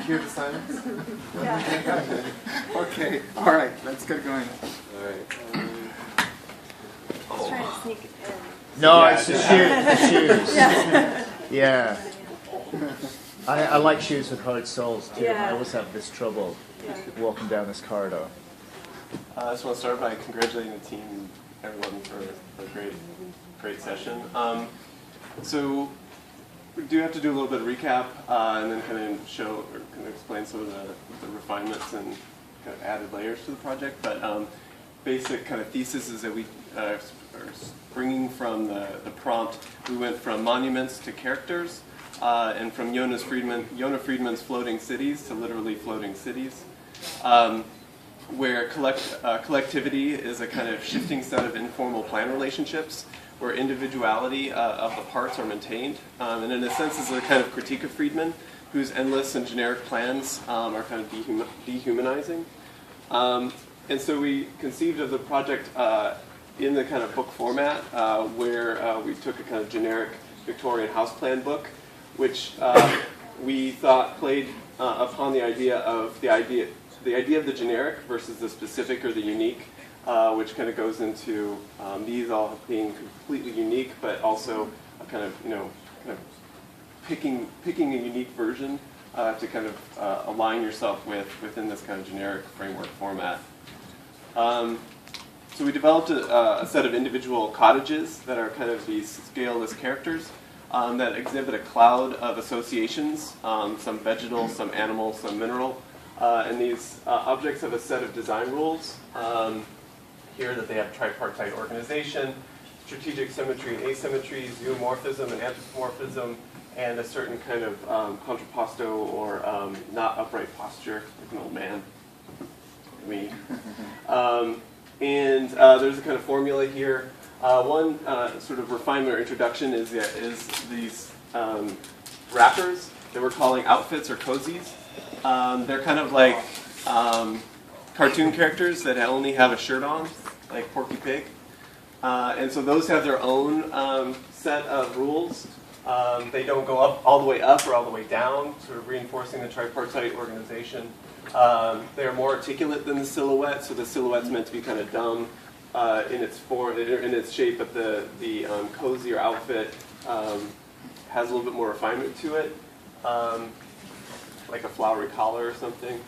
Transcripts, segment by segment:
Hear the silence? Yeah. Okay, all right, let's get going. All right. I was trying to sneak it in. No, Yeah, it's the shoes. Yeah. Yeah. I like shoes with hard soles too. Yeah. I always have this trouble walking down this corridor. I just want to start by congratulating the team and everyone for a great session. So we do have to do a little bit of recap and then kind of show or kind of explain some of the refinements and kind of added layers to the project. But basic kind of thesis is that we are bringing from the prompt. We went from monuments to characters, and from Yona Friedman's floating cities to literally floating cities. Where collectivity is a kind of shifting set of informal plan relationships where individuality of the parts are maintained. And in a sense, this is a kind of critique of Friedman, whose endless and generic plans are kind of dehumanizing. And so we conceived of the project in the kind of book format where we took a kind of generic Victorian house plan book, which we thought played upon the idea of the generic versus the specific or the unique, which kind of goes into these all being completely unique, but also a kind of picking a unique version to kind of align yourself within this kind of generic framework format. So we developed a set of individual cottages that are kind of these scaleless characters that exhibit a cloud of associations, some vegetal, some animal, some mineral. And these objects have a set of design rules. Here that they have tripartite organization, strategic symmetry and asymmetry, zoomorphism and anthropomorphism, and a certain kind of contrapposto or not upright posture, like an old man. Me. And there's a kind of formula here. One sort of refinement or introduction is these wrappers that we're calling outfits or cozies. They're kind of like cartoon characters that only have a shirt on, like Porky Pig. And so those have their own set of rules. They don't go up all the way up or all the way down, sort of reinforcing the tripartite organization. They're more articulate than the silhouette, so the silhouette's meant to be kind of dumb in its form, in its shape, but the cozy or outfit has a little bit more refinement to it. Like a flowery collar or something.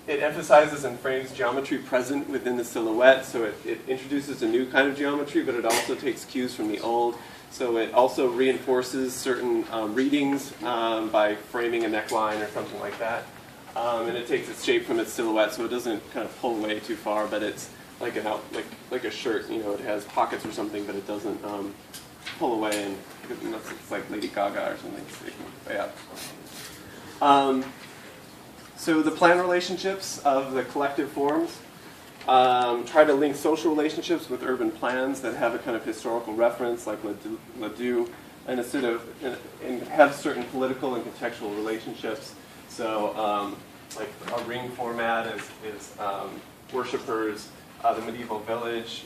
It emphasizes and frames geometry present within the silhouette, so it introduces a new kind of geometry, but it also takes cues from the old. So it also reinforces certain readings by framing a neckline or something like that. And it takes its shape from its silhouette, so it doesn't kind of pull away too far, but it's like a shirt. You know, it has pockets or something, but it doesn't pull away, and it's like Lady Gaga or something sticking way up. So the plan relationships of the collective forms try to link social relationships with urban plans that have a kind of historical reference, like Ledoux, and and have certain political and contextual relationships. So like a ring format is worshippers. The medieval village.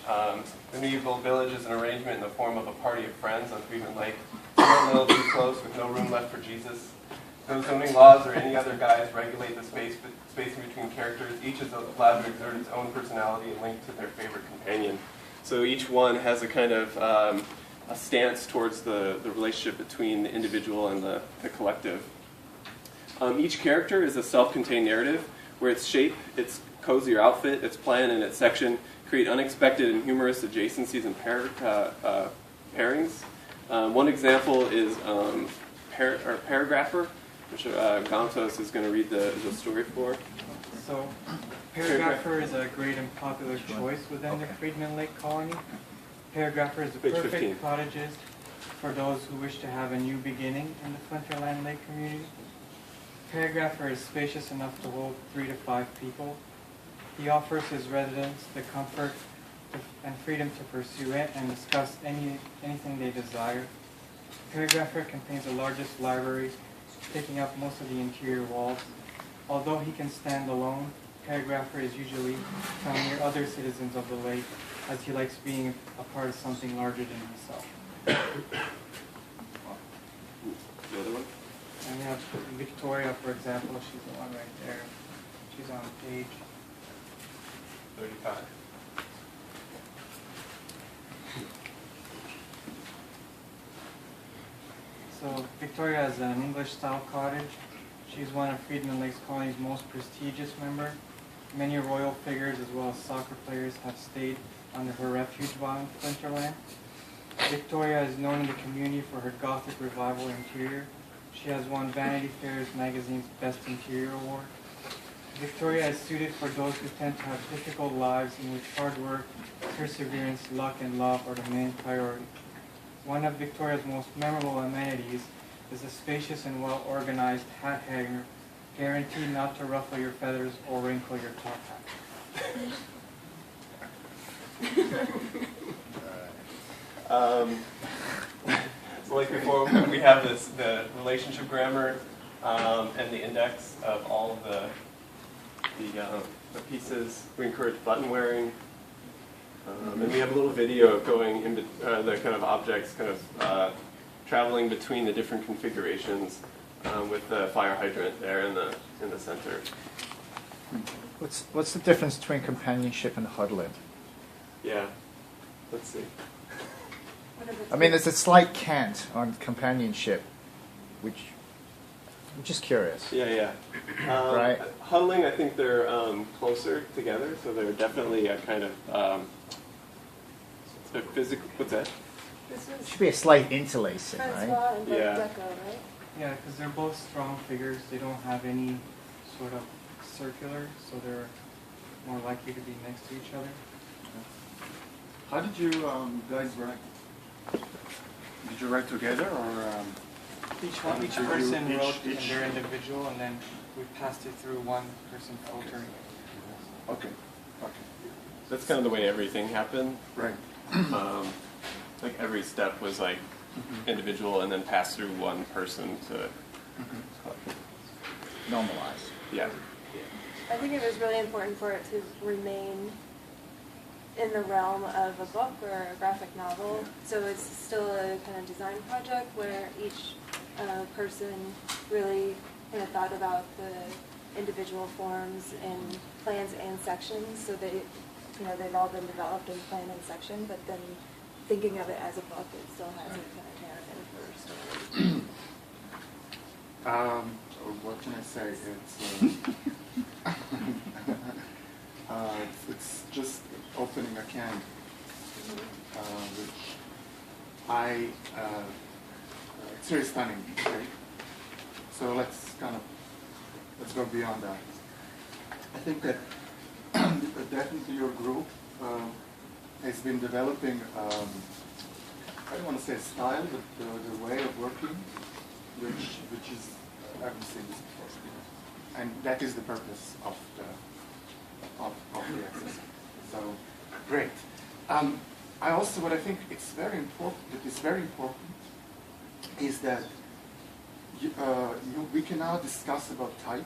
The medieval village is an arrangement in the form of a party of friends on Friedman Lake. A little too close with no room left for Jesus. No zoning laws or any other guides regulate the space between characters. Each is allowed to exert its own personality and link to their favorite companion. So each one has a kind of a stance towards the relationship between the individual and the collective. Each character is a self-contained narrative where its shape, its cozy or outfit, its plan, and its section create unexpected and humorous adjacencies and pairings. One example is paragrapher, which Gantos is going to read the story for. So, paragrapher is a great and popular choice within the Friedman Lake colony. Paragrapher is the Page perfect 15. cottages for those who wish to have a new beginning in the Flinterland Lake community. Paragrapher is spacious enough to hold 3 to 5 people. He offers his residents the comfort and freedom to pursue it and discuss anything they desire. Paragrapher contains the largest library, taking up most of the interior walls. Although he can stand alone, Paragrapher is usually found near other citizens of the lake, as he likes being a part of something larger than himself. And we have Victoria, for example, she's the one right there. She's on page 35. So Victoria is an English-style cottage. She's one of Friedman Lakes Colony's most prestigious members. Many royal figures as well as soccer players have stayed under her refuge while in Flinterland. Victoria is known in the community for her Gothic Revival interior. She has won Vanity Fair's magazine's Best Interior Award. Victoria is suited for those who tend to have difficult lives in which hard work, perseverance, luck, and love are the main priority. One of Victoria's most memorable amenities is a spacious and well-organized hat hanger, guaranteed not to ruffle your feathers or wrinkle your top hat. So like before, we have the relationship grammar and the index of all of the pieces. We encourage button wearing. And we have a little video of going in the kind of objects kind of traveling between the different configurations with the fire hydrant there in the center. What's the difference between companionship and huddling? Yeah, let's see. I mean, there's a slight cant on companionship, which I'm just curious. Yeah. Right. Huddling, I think they're closer together, so they're definitely a kind of a physical. What's that? This It was should be a slight interlacing, right? Francois and Yeah. Deco, right? Yeah, because they're both strong figures. They don't have any sort of circular, so they're more likely to be next to each other. How did you guys write? Did you write together or? Each person wrote in their individual, and then we passed it through one person filtering. Okay. That's kind of the way everything happened. Right. Like every step was like individual and then passed through one person to. Normalize. Yeah. I think it was really important for it to remain in the realm of a book or a graphic novel. So it's still a kind of design project where each person really kind of thought about the individual forms and plans and sections. So they've all been developed in plan and section, but then thinking of it as a book, it still has a kind of narrative or story. What can I say? It's just opening a can, which it's very stunning. Okay? So let's go beyond that. I think that definitely your group has been developing, I don't want to say a style, but the way of working, which is, I haven't seen this before. And that is the purpose of the exercise. So, great. What I think it's very important, is that we can now discuss about type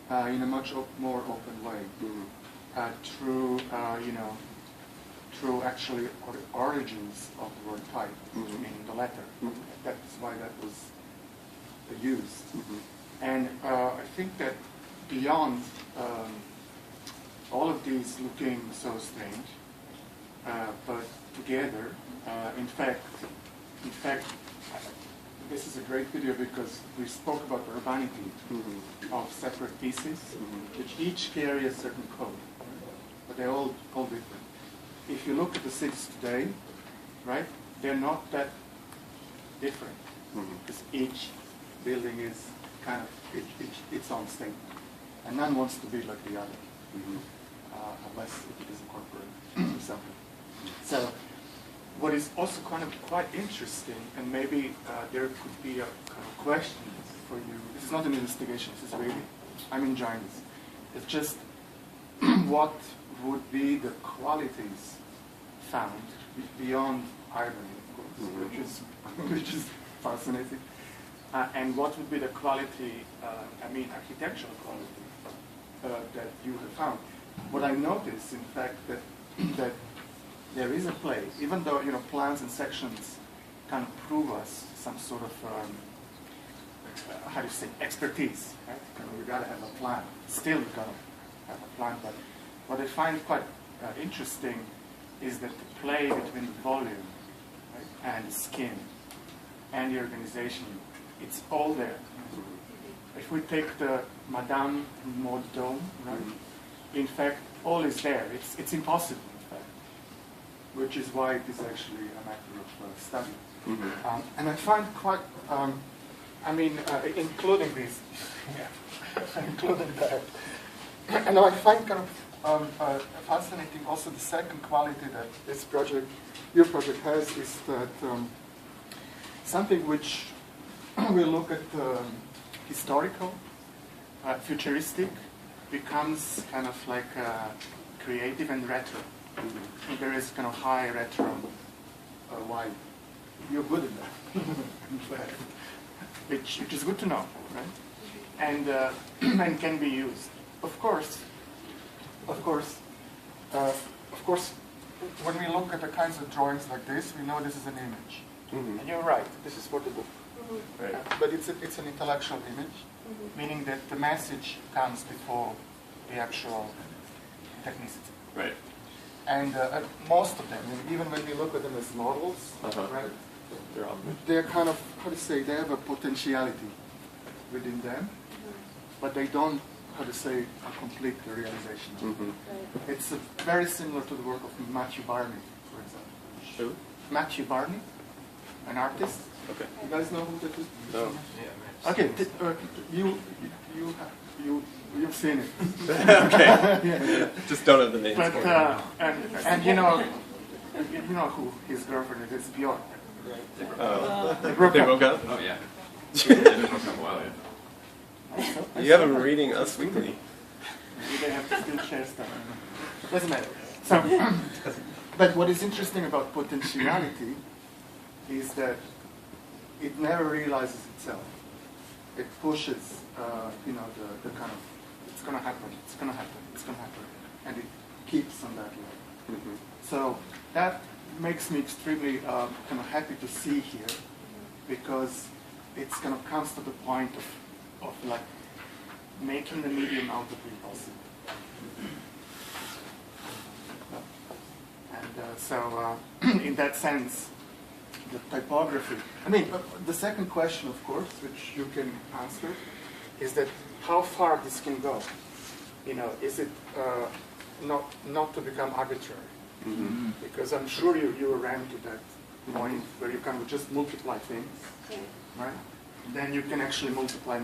in a much more open way, through actually the origins of the word type, meaning the letter. That's why that was used. And I think that beyond all of these looking so strange, but together, in fact, this is a great video because we spoke about the urbanity of separate pieces, which each carry a certain code, but they're all different. If you look at the cities today, right, they're not that different, because each building is kind of its own statement, and none wants to be like the other, unless it is a corporate or something. So, what is also kind of quite interesting, and maybe there could be a kind of question for you. This is not an investigation. This is really, I'm enjoying this. It's just what would be the qualities found beyond irony, of course, which is fascinating. And what would be the quality, architectural quality that you have found? What I noticed, in fact, that there is a place, even though plans and sections kind of prove us some sort of how do you say, expertise, right? You got to have a plan. Still, you got to have a plan. But what I find quite interesting is that the play between the volume, right, and the skin and the organization, it's all there. If we take the Madame Maud Dome, right, in fact, all is there. It's impossible, in fact, which is why it is actually a matter of study. And I find quite, including this, including that, and I find kind of fascinating also the second quality that this project, your project has, is that something which we look at historical, futuristic, becomes kind of like creative and retro. And there is kind of high retro vibe. You're good at that, which is good to know, right? And can be used. Of course, when we look at the kinds of drawings like this, we know this is an image. And you're right, this is for the book. Right. But it's an intellectual image, meaning that the message comes before the actual technicity. Right. And most of them, even when we look at them as models, right, they're kind of, how to say, they have a potentiality within them, but they don't, how to say, complete the realization. It's very similar to the work of Matthew Barney, for example. Who? Matthew Barney, an artist. Okay. You guys know who that is? No. Okay, you've seen it. Okay. Just don't have the names. But for it. and you know who his girlfriend is, Bjork. They broke up? Oh, yeah. They broke up a while, yeah. You have them reading Us Weekly. Maybe they have to still share stuff. Doesn't matter. So, but what is interesting about potentiality is that it never realizes itself. It pushes, the kind of, it's going to happen, it's going to happen, it's going to happen, and it keeps on that level. So that makes me extremely kind of happy to see here, because it's kind of comes to the point of like making the medium out of the impossible. And so in that sense, the typography. I mean, the second question, of course, which you can answer, is that how far this can go. You know, is it not to become arbitrary? Because I'm sure you ran to that point where you can just multiply things, right? Then you can actually multiply.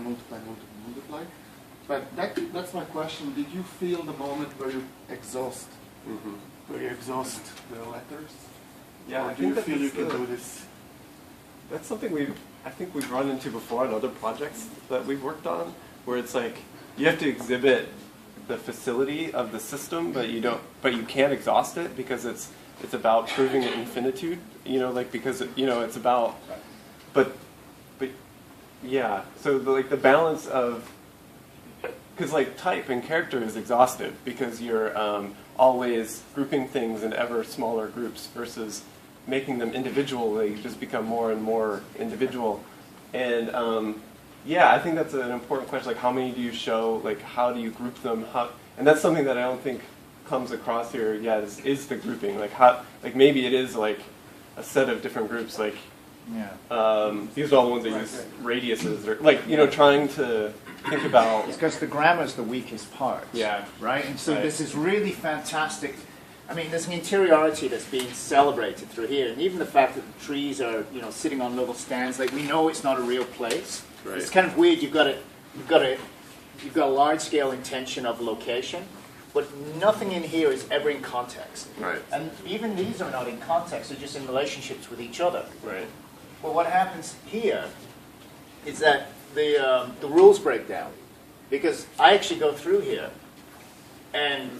But that's my question. Did you feel the moment where you exhaust, the letters? Yeah, or I do you think feel you can do this? That's something I think we've run into before in other projects that we've worked on, where it's like you have to exhibit the facility of the system, but you can't exhaust it because it's about proving an infinitude. Because it's about, but yeah. So the balance of, because like type and character is exhaustive because you're always grouping things in ever smaller groups versus making them individual. They just become more and more individual. And I think that's an important question. Like, how many do you show? Like, how do you group them? And that's something that I don't think comes across here yet. Is the grouping? Like, how? Like, maybe it is like a set of different groups. Like, these are all the ones that use radiuses, or like trying to think about. It's because the grammar is the weakest part. Yeah. Right. And so this is really fantastic. I mean, there's an interiority that's being celebrated through here, and even the fact that the trees are, sitting on little stands. Like, we know it's not a real place. Right. It's kind of weird. You've got a large-scale intention of location, but nothing in here is ever in context. Right. And even these are not in context; they're just in relationships with each other. Right. Well, what happens here is that the rules break down, because I actually go through here, and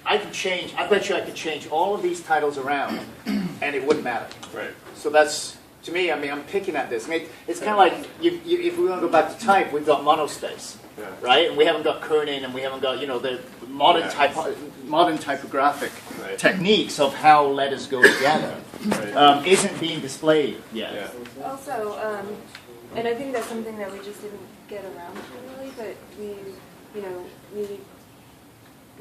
I bet you I could change all of these titles around, and it wouldn't matter. Right. So that's, to me, I mean, I'm picking at this. I mean, it's kind of like, if we want to go back to type, we've got monospace, right? And we haven't got kerning, and we haven't got, the modern typographic techniques of how letters go together isn't being displayed yet. Also, And I think that's something that we just didn't get around to really, but we,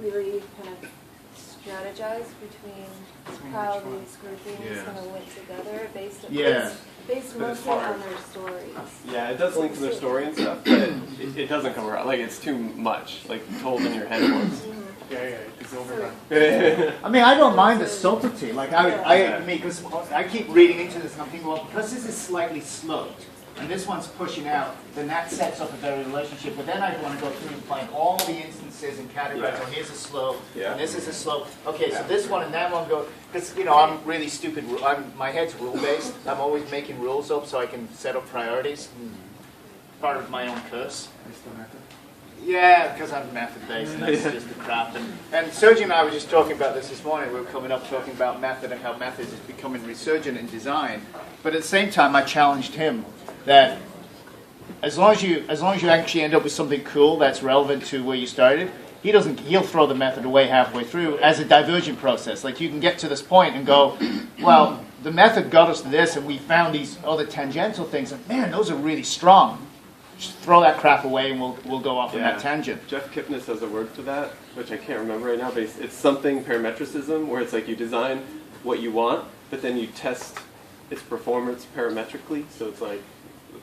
we really kind of strategize between how these groupings kind of went together based mostly on their stories. Yeah, it does link to their story and stuff, but it doesn't come around. Like, it's too much, like, told in your head once. Yeah, it's overdone. I mean, I don't mind the subtlety. Like, I mean, because I keep reading into this and I'm thinking, well, because this is slightly sloped, and this one's pushing out, then that sets up a better relationship. But then I want to go through and find all the instances and categorize. Oh, here's a slope, and this is a slope. Okay, so this one and that one go. Because I'm really stupid. My head's rule based. I'm always making rules up so I can set up priorities. Part of my own curse. Yeah, because I'm method based, and that's just the craft. And Sergio and I were just talking about this morning. We were coming up talking about method and how method is becoming resurgent in design. But at the same time, I challenged him that as long as you actually end up with something cool that's relevant to where you started, he'll throw the method away halfway through as a divergent process. Like, you can get to this point and go, well, the method got us to this, and we found these other tangential things, and man, those are really strong. Just throw that crap away, and we'll go off on that tangent. Jeff Kipnis has a word for that, which I can't remember right now, but it's something parametricism, where it's like you design what you want, but then you test its performance parametrically. So it's like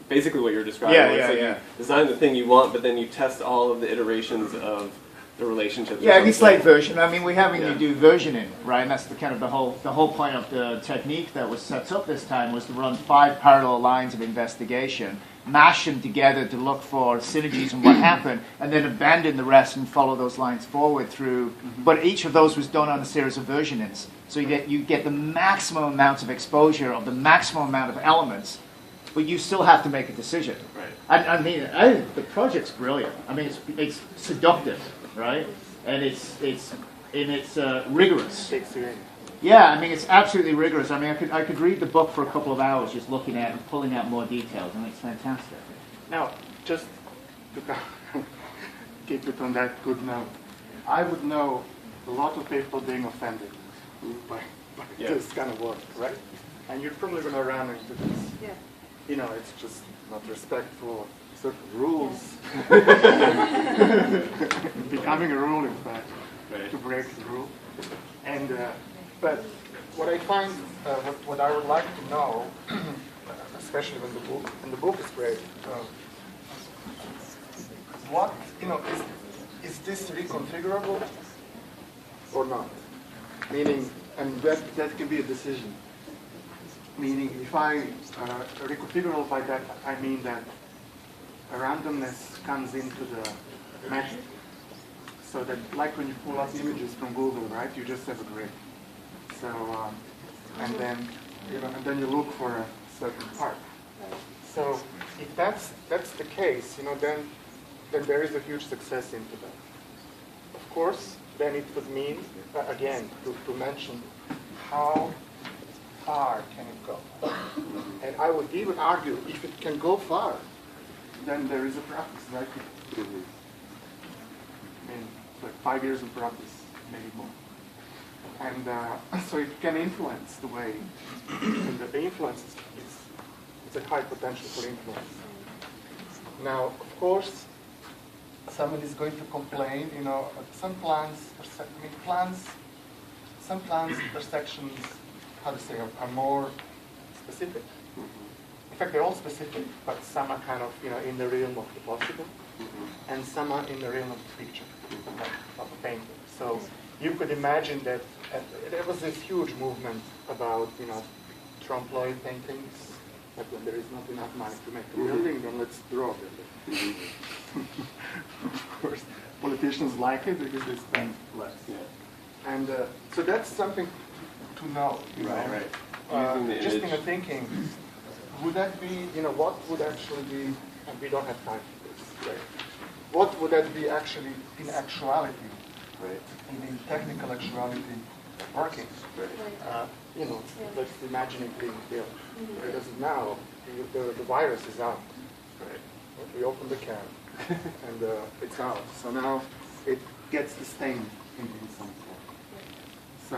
basically what you're describing. You design the thing you want, but then you test all of the iterations of the relationships. Yeah, it's like version. I mean, we're having to do versioning, right? And that's the kind of the whole point of the technique that was set up this time was to run 5 parallel lines of investigation, mash them together to look for synergies and what happened, and then abandon the rest and follow those lines forward through. But each of those was done on a series of versionings, so you get the maximum amount of exposure of the maximum amount of elements. But you still have to make a decision. Right. I mean, the project's brilliant. I mean, it's seductive, right? And it's rigorous. Yeah, I mean, it's absolutely rigorous. I mean, I could read the book for a couple of hours just looking at it and pulling out more details, and it's fantastic. Now, just to keep it on that good note, I would know a lot of people being offended by this kind of work, right? And you're probably going to run into this. Yeah. You know, it's just not respectful of certain rules. Becoming a rule, in fact, to break the rule. And but what I find, what I would like to know, especially when the book is great, what is this reconfigurable or not? Meaning, and that can be a decision. Meaning, if I reconfigurable by that, I mean that a randomness comes into the method. So that, like when you pull up images from Google, right? You just have a grid. So, and then you look for a certain part. So, if that's the case, then there is a huge success into that. Of course, then it would mean again to mention how far can it go? And I would even argue, if it can go far, then there is a practice, right? I mean, like 5 years of practice, maybe more. And so it can influence the way, and the influence is a high potential for influence. Now, of course, someone is going to complain, some plans intersections, how to say, are more specific. In fact, they're all specific, but some are kind of, in the realm of the possible, and some are in the realm of the picture, of a painting. So you could imagine that there was this huge movement about, trompe l'oeil paintings, that when there is not enough money to make a building, then let's draw a building. Of course, politicians like it because they spend less. Yeah. And so that's something to know. Right. Just in a thinking, would that be, what would actually be, and we don't have time for this, right? What would that be actually in actuality, right? In technical actuality, working, right? Let's imagine it being built. Because now the virus is out, right? We open the can and it's out. So now it gets the stain in some form. So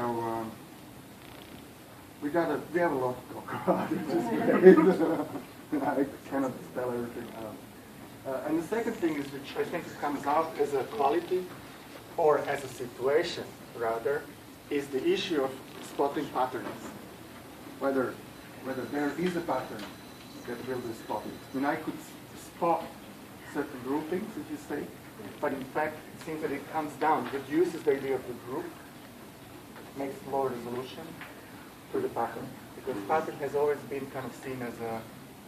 we have a lot to talk about, which is great. I cannot spell everything out. And the second thing is, which I think comes out as a quality, or as a situation, rather, is the issue of spotting patterns. Whether there is a pattern that will be spotted. I mean, I could spot certain groupings, if you say, but in fact, it seems that it comes down, reduces the idea of the group, makes lower resolution to the pattern. Because pattern has always been kind of seen as a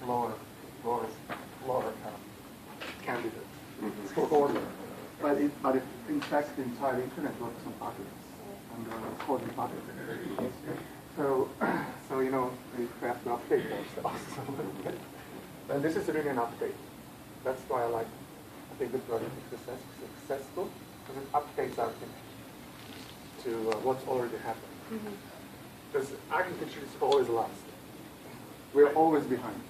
lower kind of candidate for order. But in fact, the entire internet works on patterns and coding patterns. So you know, we have to update ourselves a little bit. And this is really an update. That's why I think the project is successful, because it updates our thinking to what's already happened. Because architecture is always last. We're always behind,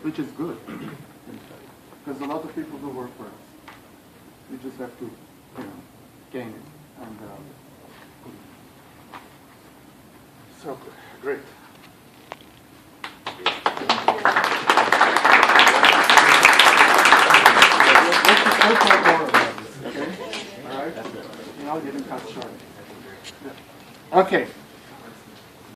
which is good, because a lot of people do work for us. We just have to, you know, gain it. And so great. Let's talk more about this, okay? All right? Now getting cut short. Okay.